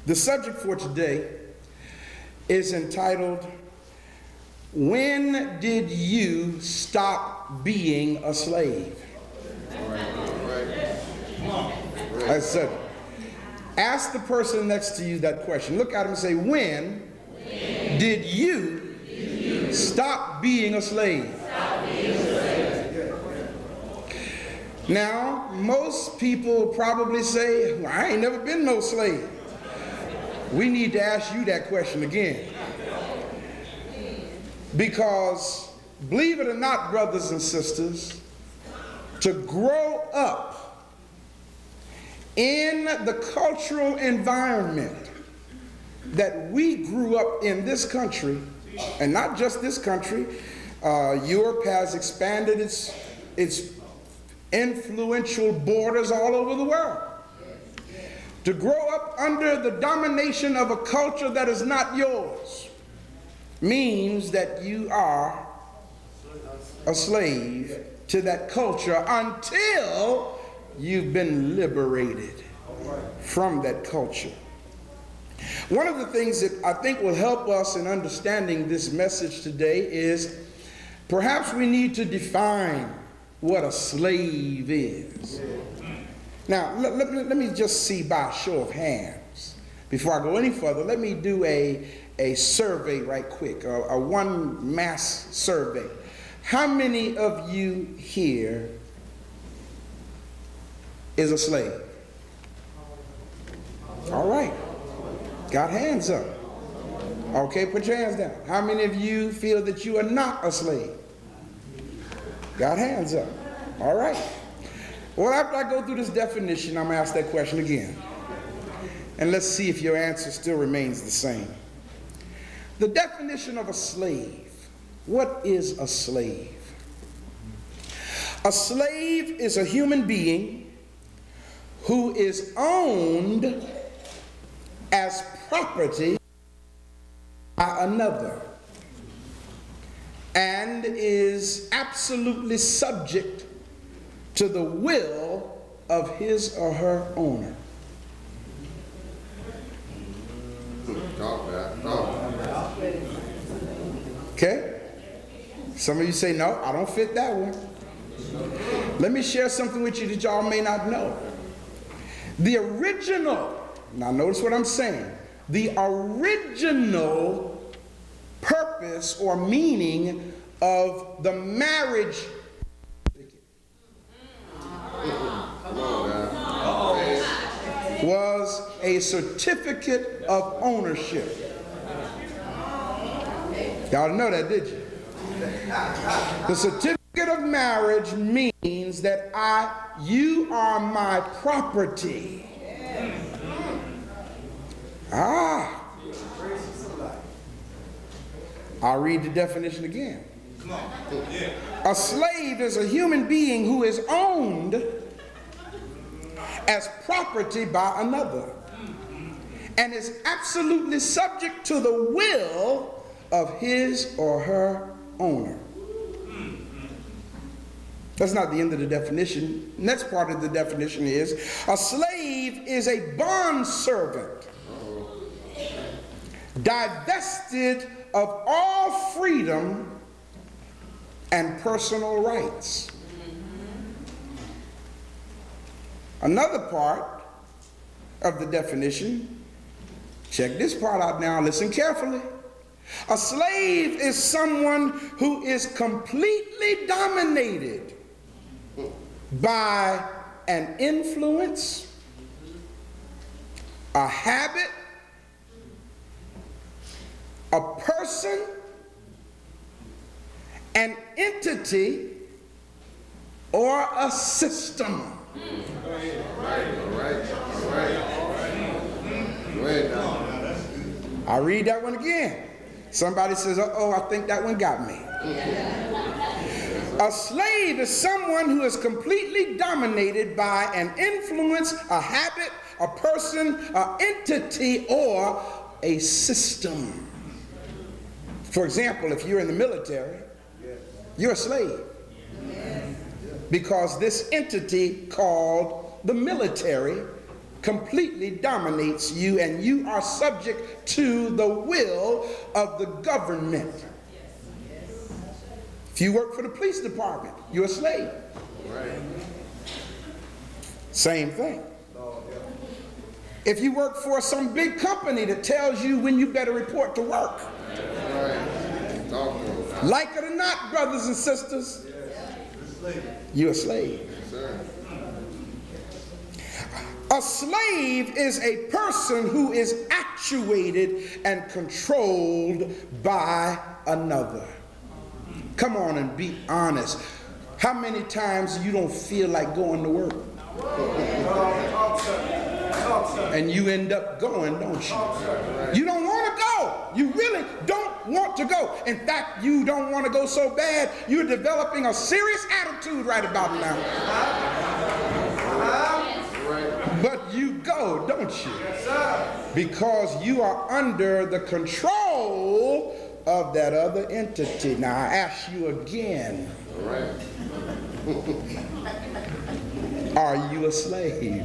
The subject for today is entitled, When Did You Stop Being a Slave? I said, ask the person next to you that question. Look at him and say, when did you stop being a slave? Now, most people probably say, well, I ain't never been no slave. We need to ask you that question again. Because, believe it or not, brothers and sisters, to grow up in the cultural environment that we grew up in this country, and not just this country, Europe has expanded its influential borders all over the world. To grow up under the domination of a culture that is not yours means that you are a slave to that culture until you've been liberated from that culture. One of the things that I think will help us in understanding this message today is perhaps we need to define what a slave is. Now, let me just see by a show of hands. Before I go any further, let me do a survey right quick, a one mass survey. How many of you here is a slave? All right. Got hands up. Okay, put your hands down. How many of you feel that you are not a slave? Got hands up. All right. Well, after I go through this definition, I'm going to ask that question again. And let's see if your answer still remains the same. The definition of a slave. What is a slave? A slave is a human being who is owned as property by another and is absolutely subject to the will of his or her owner. Okay? Some of you say, no, I don't fit that one. Let me share something with you that y'all may not know. The original, now notice what I'm saying, the original purpose or meaning of the marriage was a certificate of ownership. Y'all know that, did you? The certificate of marriage means that you are my property. I'll read the definition again. A slave is a human being who is owned as property by another and is absolutely subject to the will of his or her owner. That's not the end of the definition. Next part of the definition is a slave is a bondservant divested of all freedom and personal rights. Another part of the definition, check this part out now, listen carefully. A slave is someone who is completely dominated by an influence, a habit, a person, an entity, or a system. I'll read that one again. Somebody says, uh-oh, I think that one got me. A slave is someone who is completely dominated by an influence, a habit, a person, an entity, or a system. For example, if you're in the military, you're a slave. Because this entity called the military completely dominates you, and you are subject to the will of the government. If you work for the police department, you're a slave. Same thing. If you work for some big company that tells you when you better report to work. Like it or not, brothers and sisters, you're a slave. A slave is a person who is actuated and controlled by another. Come on and be honest. How many times you don't feel like going to work? And you end up going, don't you? You don't want to go. You really don't want to go. In fact, you don't want to go so bad, you're developing a serious attitude right about now. But you go, don't you? Because you are under the control of that other entity. Now I ask you again, are you a slave?